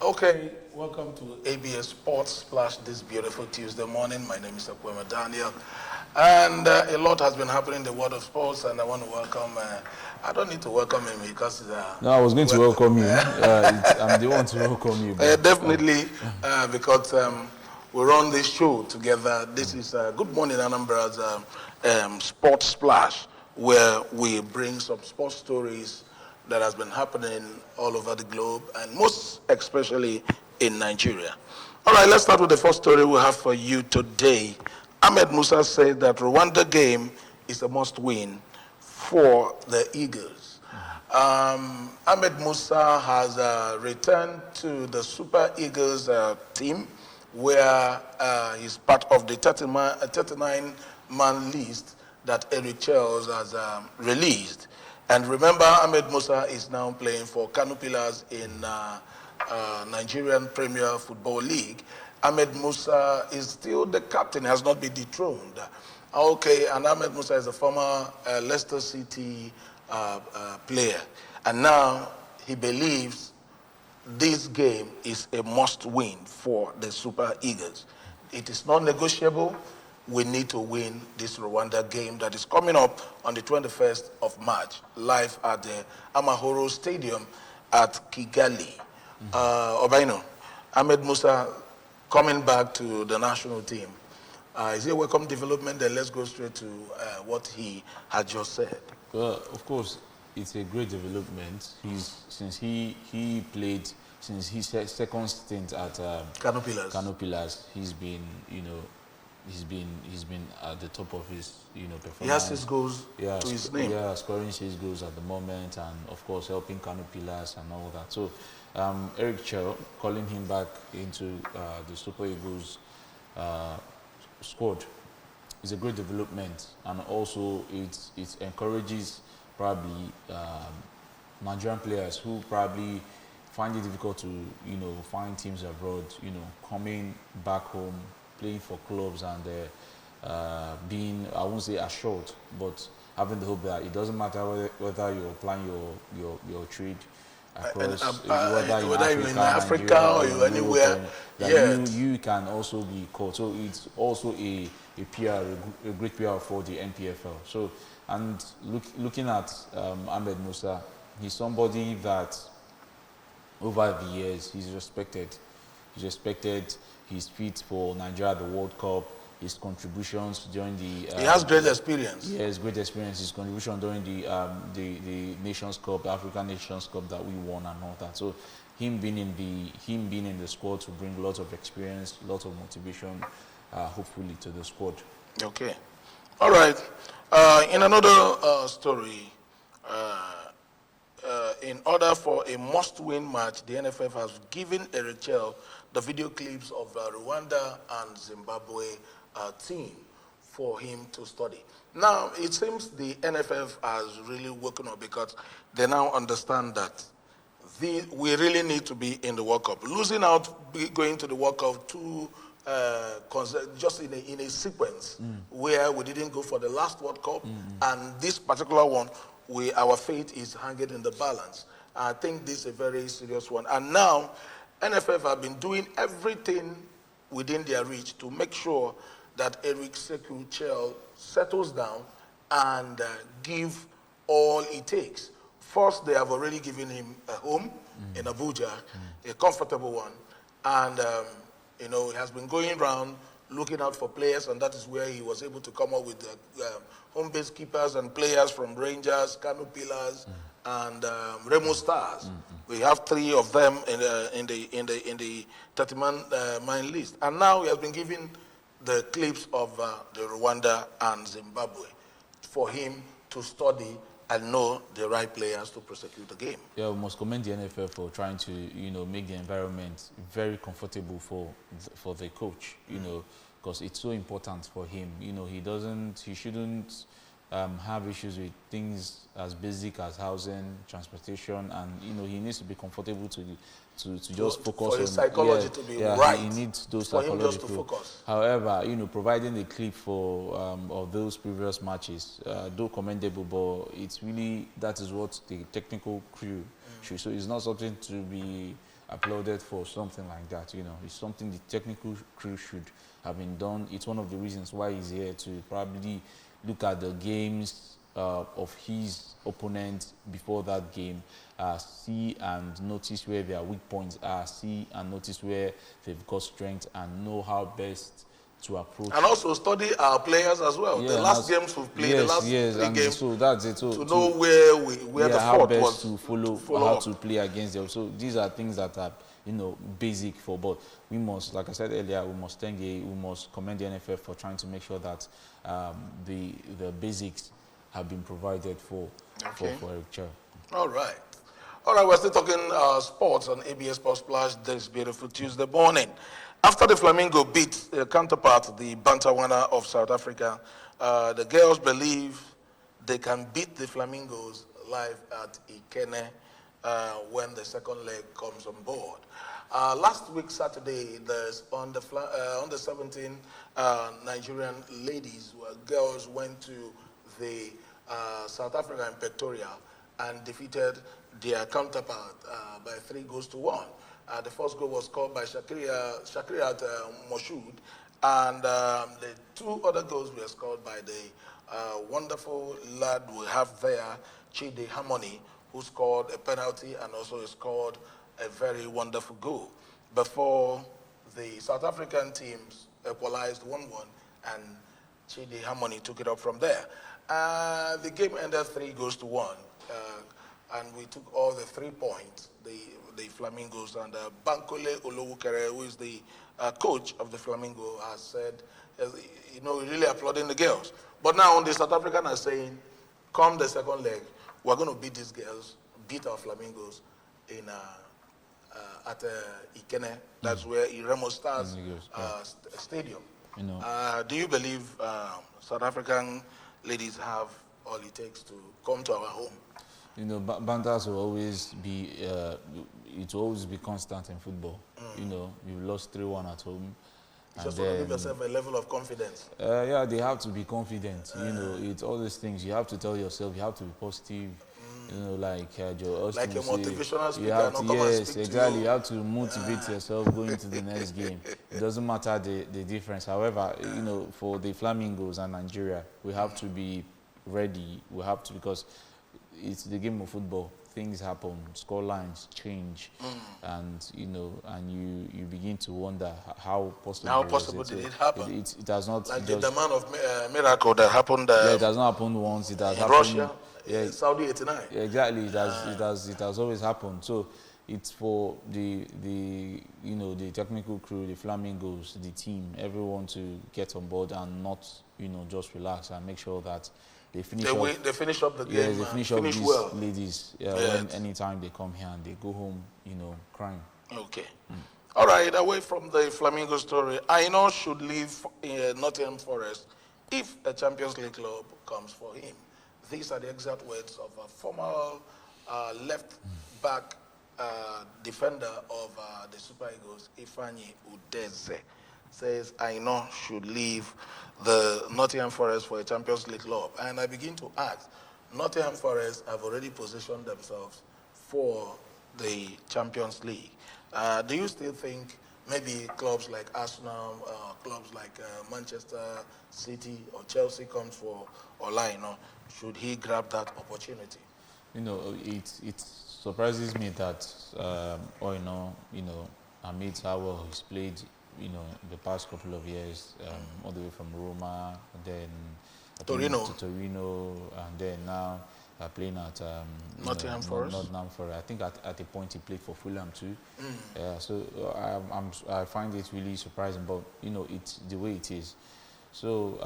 Okay, welcome to ABS Sports Splash this beautiful Tuesday morning. My name is Akwema Daniel, and a lot has been happening in the world of sports, and I want to welcome, I don't need to welcome him because No, I was going to welcome you. I'm the one to welcome you. But, definitely, because we run this show together. This is Good Morning Anambra's Sports Splash, where we bring some sports stories that has been happening all over the globe, and most especially in Nigeria. All right, let's start with the first story we have for you today. Ahmed Musa said that Rwanda game is a must-win for the Eagles. Ahmed Musa has returned to the Super Eagles team, where he's part of the 39-man list that Eric Charles has released. And remember, Ahmed Musa is now playing for Kano Pillars in Nigerian Premier Football League. Ahmed Musa is still the captain, has not been dethroned. Okay, and Ahmed Musa is a former Leicester City player. And now he believes this game is a must-win for the Super Eagles. It is non-negotiable. We need to win this Rwanda game that is coming up on the 21st of March, live at the Amahoro Stadium at Kigali. Obaino, Ahmed Musa coming back to the national team. Is it a welcome development? Then let's go straight to what he had just said. Well, of course, it's a great development. Since he played, since his second stint at Kano Pillars, he's been, he's been at the top of his, performance. He has 6 goals to his name. Yeah, scoring 6 goals at the moment, and of course helping Kano Pillars and all that. So, Eric Chell calling him back into the Super Eagles squad is a great development, and also it encourages probably Nigerian players who probably find it difficult to find teams abroad, coming back home, playing for clubs, and being, I won't say assured, but having the hope that it doesn't matter whether you're applying your trade across, whether you're in Africa or you're anywhere, you can also be called. So it's also a great PR for the NPFL. So, and looking at Ahmed Musa, he's somebody that over the years he's respected. He's respected. His feat for Nigeria at the World Cup, his contributions during the... he has great experience. He has great experience. His contribution during the Nations Cup, the African Nations Cup that we won and all that. So him being in the squad to bring lots of experience, lots of motivation, hopefully to the squad. Okay. All right. In another story, in order for a must-win match, the NFF has given Eric Chell the video clips of Rwanda and Zimbabwe team for him to study. Now, it seems the NFF has really woken up because they now understand that we really need to be in the World Cup. Losing out, going to the World Cup just in a sequence where we didn't go for the last World Cup, and this particular one, our fate is hanging in the balance. I think this is a very serious one. And now, NFF have been doing everything within their reach to make sure that Eric Sekou Chell settles down and give all it takes. First, they have already given him a home in Abuja, a comfortable one. And, he has been going around looking out for players, and that is where he was able to come up with home-based keepers and players from Rangers, Kano Pillars, and Remo Stars. We have 3 of them in the 30-man list, and now he has been given the clips of the Rwanda and Zimbabwe for him to study and know the right players to prosecute the game. Yeah, we must commend the NFF for trying to, make the environment very comfortable for the coach, because it's so important for him. He shouldn't have issues with things as basic as housing, transportation, and he needs to be comfortable to just focus for on his psychology to be right. He needs those for him just to psychological. focus. However, providing a clip for of those previous matches, though commendable, but it's really that is what the technical crew should. So it's not something to be applauded for something like that. You know, it's something the technical crew should have been done. It's one of the reasons why he's here, to probably look at the games of his opponent before that game, see and notice where their weak points are, see and notice where they've got strength, and know how best to approach. And also study our players as well. Yeah, The last games we've played, the last yes, 3 and games, so that's it. So to know where the how fault best was to follow how up. to play against them. So these are things that are, you know, basic for. But we must, like I said earlier, we must commend the NFF for trying to make sure that the basics have been provided for Eric Chell. All right. All right, we're still talking sports on ABS Sports Splash this beautiful Tuesday morning. After the Flamingo beat their counterpart, the Bantam winner of South Africa, the girls believe they can beat the Flamingos live at Ikene when the second leg comes on board. Last week, Saturday, on the 17 Nigerian ladies, girls went to the South Africa in Pretoria and defeated their counterpart by 3 goals to 1. The first goal was scored by Shakriat Moshood, and the 2 other goals were scored by the wonderful lad we have there, Chidi Harmony, who scored a penalty and also scored a very wonderful goal before the South African teams equalized 1-1, and Chidi Harmony took it up from there. The game ended 3 goals to 1. And we took all the 3 points, the Flamingos, and Bankole Olowukere, who is the coach of the Flamingo, has said, you know, really applauding the girls. But now the South African are saying, come the second leg, we're going to beat these girls, beat our Flamingos at Ikene. That's where Iremo Stars Stadium. You know. Do you believe South African ladies have all it takes to come to our home? You know, banters will always be, it will always be constant in football. You know, you've lost 3-1 at home. You just want to give yourself a level of confidence. Yeah, they have to be confident. You know, it's all these things. You have to tell yourself, you have to be positive. You know, like Joe Austin like a motivational speaker, have to, yes, exactly. You have to motivate yourself going to the next game. It doesn't matter the difference. However, you know, for the Flamingos and Nigeria, we have to be ready. We have to, because it's the game of football. Things happen, score lines change, and you know, and you begin to wonder how possible did it happen? It has not, like the man of miracle that happened. Yeah, it has not happened once. It has in happened. Russia, Yeah, Saudi '89. Yeah, exactly. It has always happened. So it's for the you know, the technical crew, the Flamingos, the team, everyone to get on board and not, you know, just relax and make sure that they finish they finish up the game. Yes, they finish up these well. ladies. When anytime they come here and they go home, you know, crying. Okay. All right. Away from the Flamingo story, I know should leave Nottingham Forest if a Champions League club comes for him. These are the exact words of a former left back defender of the Super Eagles, Ifeanyi Udeze. Says, I know should leave the Nottingham Forest for a Champions League club. And I begin to ask, Nottingham Forest have already positioned themselves for the Champions League. Do you still think maybe clubs like Arsenal, clubs like Manchester City or Chelsea comes for Olaino? Should he grab that opportunity? You know, it surprises me that Oino, you know, amidst how well he's played, you know, the past couple of years, all the way from Roma, then Torino, and then now playing at Nottingham Forest. Nottingham Forest. I think at a point he played for Fulham too. So I find it really surprising, but you know, it's the way it is. So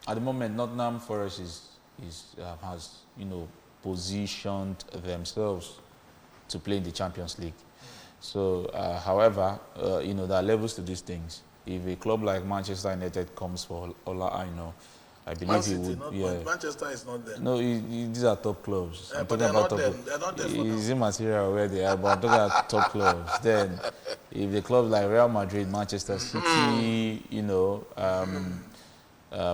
at the moment, Nottingham Forest has, you know, positioned themselves to play in the Champions League. So, however, you know, there are levels to these things. If a club like Manchester United comes for Ola Aino, I believe he would. Manchester is not there. No, these are top clubs. But they're not there. They're not there for now. It's immaterial where they are, but I'm talking about top clubs. Then, if the clubs like Real Madrid, Manchester City, you know,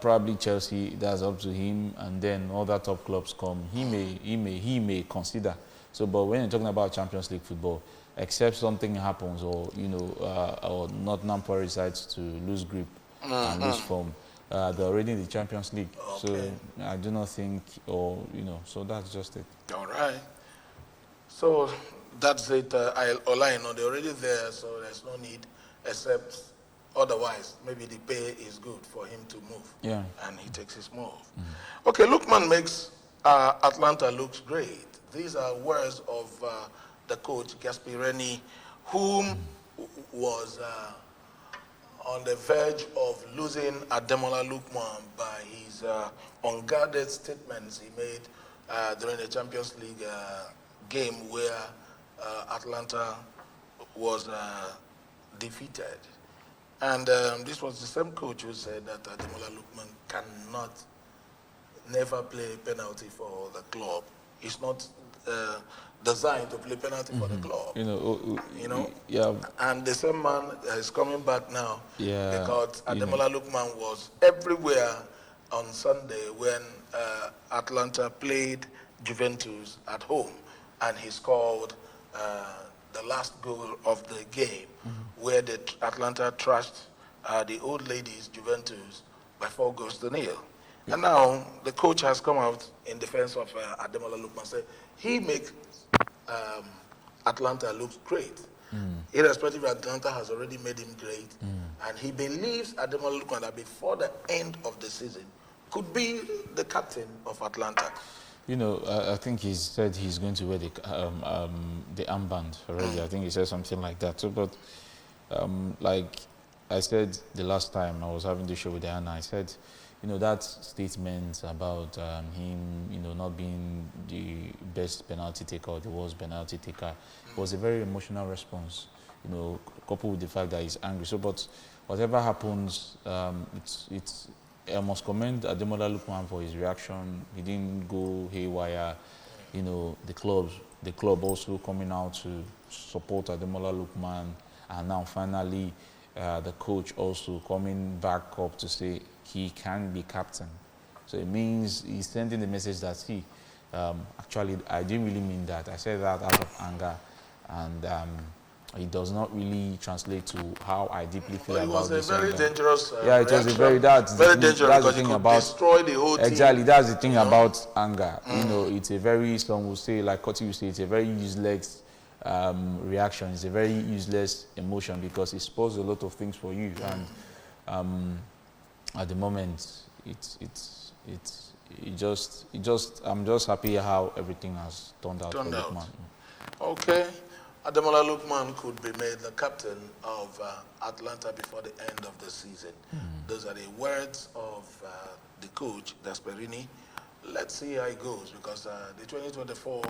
probably Chelsea, that's up to him, and then other top clubs come, he may consider. So, but when you're talking about Champions League football, except something happens or, or Nottingham Forest decides to lose grip and lose form, they're already in the Champions League. Okay. So I do not think, so that's just it. All right. So that's it. Olaino, they're already there, so there's no need, except otherwise, maybe the pay is good for him to move. Yeah. And he takes his move. Okay, Lookman makes Atlanta looks great. These are words of the coach, Gasperini, whom was on the verge of losing Ademola Lookman by his unguarded statements he made during the Champions League game where Atlanta was defeated. And this was the same coach who said that Ademola Lookman cannot never play penalty for the club. He's not designed to play penalty for the club. Yeah. And the same man is coming back now because Ademola Lookman was everywhere on Sunday when Atlanta played Juventus at home, and he scored the last goal of the game, where the Atlanta trashed the old ladies Juventus by 4-0. And now the coach has come out in defense of Ademola Lookman, say he makes Atlanta look great. Irrespective, Atlanta has already made him great, and he believes Ademola Lookman that before the end of the season could be the captain of Atlanta. I think he said he's going to wear the armband already. I think he said something like that. So, but like I said the last time I was having the show with Diana, I said, that statement about him, not being the best penalty taker or the worst penalty taker was a very emotional response, coupled with the fact that he's angry. So, but whatever happens, I must commend Ademola Lookman for his reaction. He didn't go haywire. The club also coming out to support Ademola Lookman, and now finally the coach also coming back up to say he can be captain. So it means he's sending the message that actually I didn't really mean that. I said that out of anger, and it does not really translate to how I deeply feel about this. It was a very dangerous it was a very dangerous because the thing it could about destroy the whole team. Exactly, that's the thing about anger. It's a very, some will say, like Koti will say, it's a very useless reaction. It's a very useless emotion because it spoils a lot of things for you. And at the moment, I'm just happy how everything has turned out for Lookman. Okay. Ademola Lookman could be made the captain of Atlanta before the end of the season. Those are the words of the coach, Gasperini. Let's see how it goes, because the 2024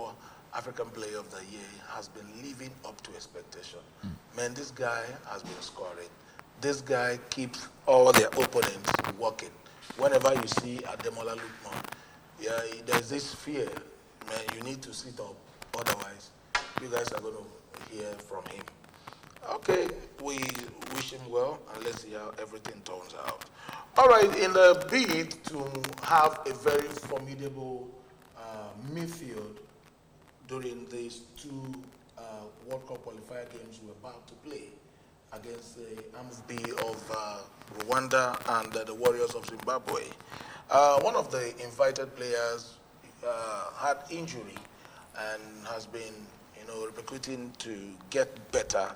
African Player of the Year has been living up to expectation. Man, this guy has been scoring. This guy keeps all their opponents walking. Whenever you see Ademola Lookman, there's this fear, man, you need to sit up, otherwise you guys are going to hear from him. Okay, we wish him well, and let's see how everything turns out. All right, in the bid to have a very formidable midfield during these two World Cup qualifier games we're about to play against the Anambra of Rwanda and the Warriors of Zimbabwe, one of the invited players had injury and has been recruiting to get better,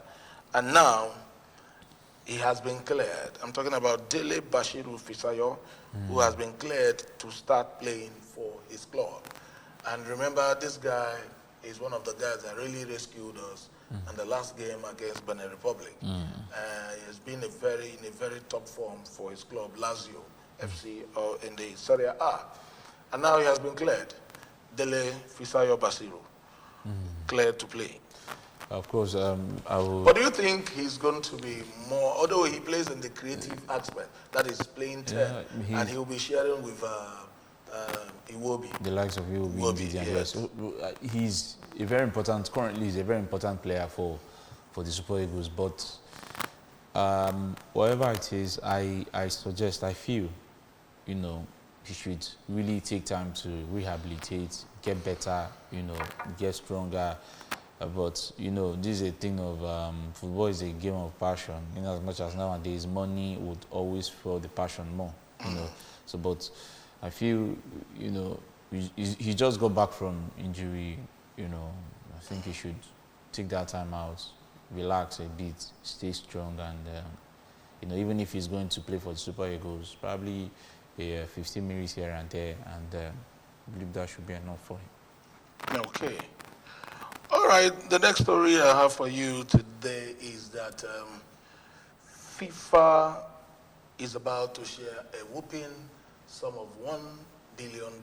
and now he has been cleared. I'm talking about Dele Bashiru Fisayo, who has been cleared to start playing for his club. And remember, this guy is one of the guys that really rescued us in the last game against Benin Republic. He has been in a very top form for his club, Lazio FC, in the Serie A. And now he has been cleared. Dele Fisayo Basiru. Cleared to play. Of course, I will. But do you think he's going to be more, although he plays in the creative aspect, that is playing 10, and he'll be sharing with Iwobi? The likes of Iwobi, yes. He's a very important, currently he's a very important player for the Super Eagles, but whatever it is, I suggest, I feel, he should really take time to rehabilitate, get better, get stronger, But you know, this is a thing of football is a game of passion. In as much as nowadays money would always fuel the passion more. You know, so but I feel you know he just got back from injury. You know, I think he should take that time out, relax a bit, stay strong, and you know, even if he's going to play for the Super Eagles, probably 15 minutes here and there, and I believe that should be enough for him. Okay. All right. The next story I have for you today is that FIFA is about to share a whooping sum of $1 billion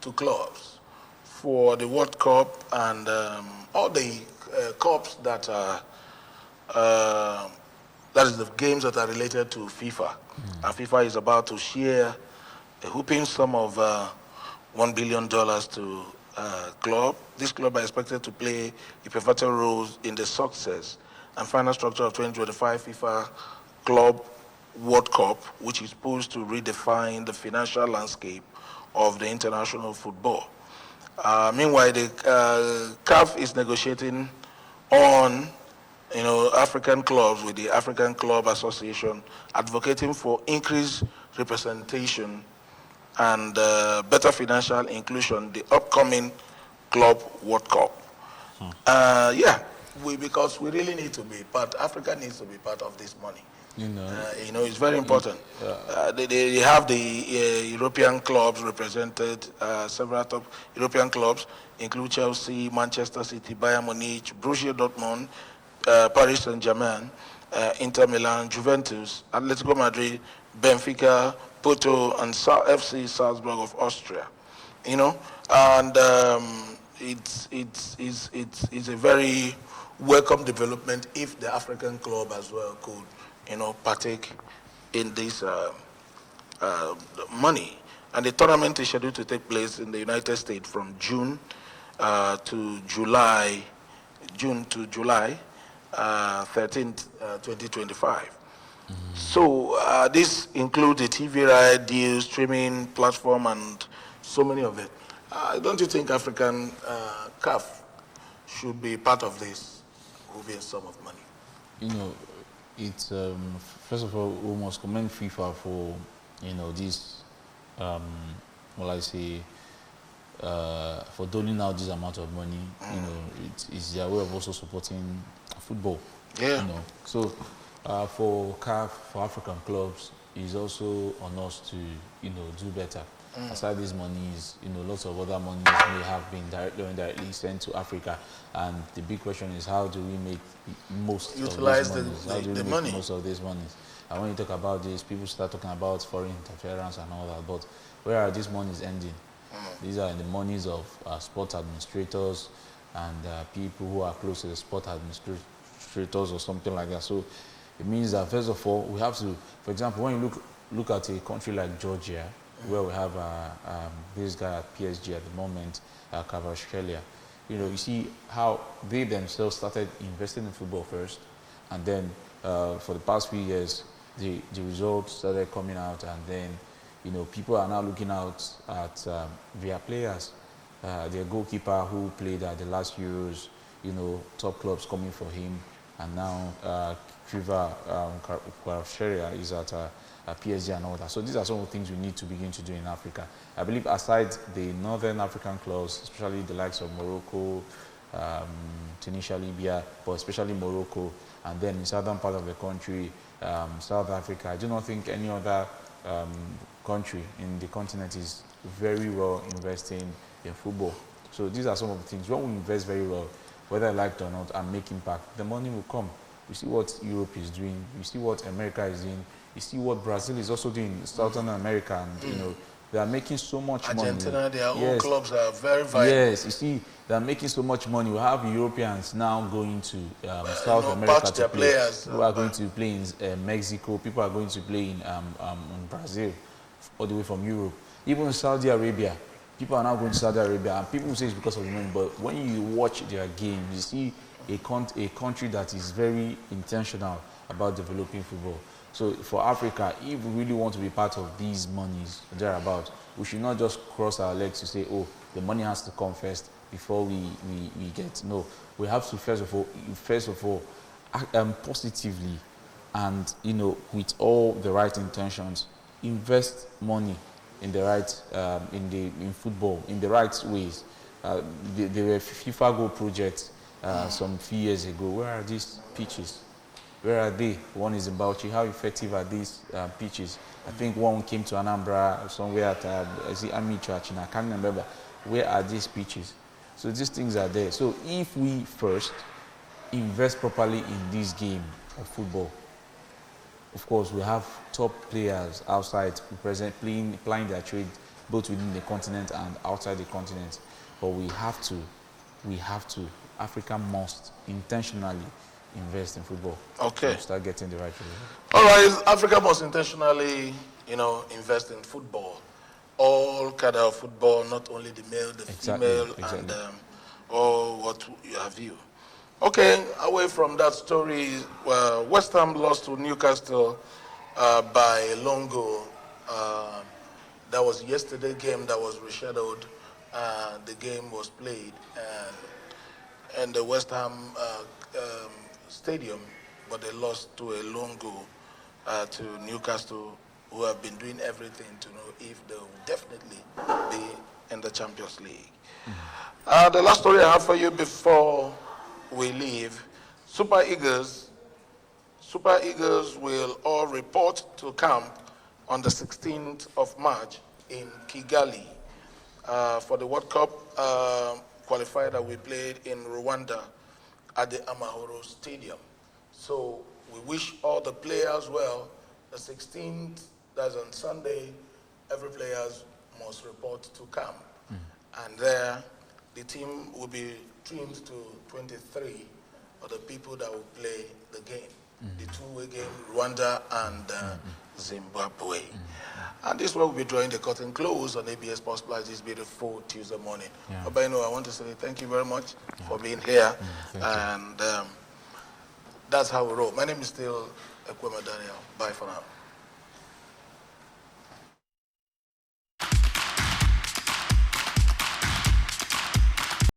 to clubs for the World Cup and all the cups that are, that is the games that are related to FIFA. And FIFA is about to share a whooping sum of $1 billion to club. This club are expected to play a pivotal role in the success and final structure of 2025 FIFA Club World Cup, which is supposed to redefine the financial landscape of the international football. Meanwhile, the CAF is negotiating on, you know, African clubs with the African Club Association, advocating for increased representation and better financial inclusion, the upcoming Club World Cup. Yeah, because we really need to be part, Africa needs to be part of this money. You know, it's very important. They have the European clubs represented, several top European clubs, include Chelsea, Manchester City, Bayern Munich, Borussia Dortmund, Paris Saint-Germain, Inter Milan, Juventus, Atletico Madrid, Benfica, Porto, and FC Salzburg of Austria. You know, and it's a very welcome development if the African club as well could, you know, partake in this money. And the tournament is scheduled to take place in the United States from June to July 13th, 2025. So this includes the TV right deal, streaming platform, and so many of it. Don't you think African CAF should be part of this moving sum of money? You know, it's first of all, we must commend FIFA for, you know, this for doling out this amount of money. You know, it's their way of also supporting football. Yeah. You know, so for CAF, for African clubs, it's also on us to, you know, do better. Aside these monies, you know, lots of other monies may have been directly or indirectly sent to Africa, and the big question is, how do we make most Utilize of these monies? How do we the make money. most of these monies? And when you talk about this, people start talking about foreign interference and all that, but where are these monies ending? These are the monies of sport administrators and people who are close to the sport administrators or something like that. So it means that, first of all, we have to, for example, when you look at a country like Georgia, where we have this guy at PSG at the moment, Kvaratskhelia. You know, you see how they themselves started investing in football first, and then for the past few years, the results started coming out, and then, you know, people are now looking out at their players, their goalkeeper who played at the last Euros, you know, top clubs coming for him, and now Kvaratskhelia is at PSG and all that. So these are some of the things we need to begin to do in Africa. I believe aside the northern African clubs, especially the likes of Morocco, Tunisia, Libya, but especially Morocco, and then in southern part of the country, South Africa, I do not think any other country in the continent is very well investing in football. So these are some of the things. When we invest very well, whether I like it or not, and make impact, the money will come. You see what Europe is doing. You see what America is doing. You see what Brazil is also doing in Southern America, and you know, they are making so much money. Argentina, their own clubs are very vital. Yes, you see, they are making so much money. We have Europeans now going to South America to play. Players, people are going to play in Mexico. People are going to play in Brazil, all the way from Europe. Even in Saudi Arabia, people are now going to Saudi Arabia, and people say it's because of the money. But when you watch their games, you see a country that is very intentional about developing football. So for Africa, if we really want to be part of these monies thereabout, we should not just cross our legs to say, oh, the money has to come first, before we get. No, we have to first of all, act, positively, and with all the right intentions, invest money in the right in football in the right ways. There were FIFA Go projects some few years ago. Where are these pitches? Where are they? One is in Bauchi. How effective are these pitches? I think one came to Anambra somewhere at Army Church, and I can't remember. Where are these pitches? So these things are there. So if we first invest properly in this game of football, of course, we have top players outside present playing their trade both within the continent and outside the continent. But we have to, Africa must intentionally invest in football. Okay. To start getting the right result. All right, Africa must intentionally, invest in football. All kind of football, not only the male, the female, and all what you have you. Okay, away from that story, West Ham lost to Newcastle by a long goal. That was yesterday's game that was rescheduled. The game was played and the West Ham stadium, but they lost to a long goal to Newcastle, who have been doing everything to know if they will definitely be in the Champions League. The last story I have for you before we leave, Super Eagles will all report to camp on the 16th of March in Kigali for the World Cup qualifier that we played in Rwanda at the Amahoro Stadium. So we wish all the players well. The 16th, that's on Sunday, every player must report to camp. And there, the team will be trimmed to 23 of the people that will play the game. The two-way game, Rwanda and Zimbabwe. And this is where we'll be drawing the curtain close on ABS Sports Plus this beautiful Tuesday morning. Yeah. But I want to say thank you very much for being here. And that's how we roll. My name is still Ekwema Daniel. Bye for now.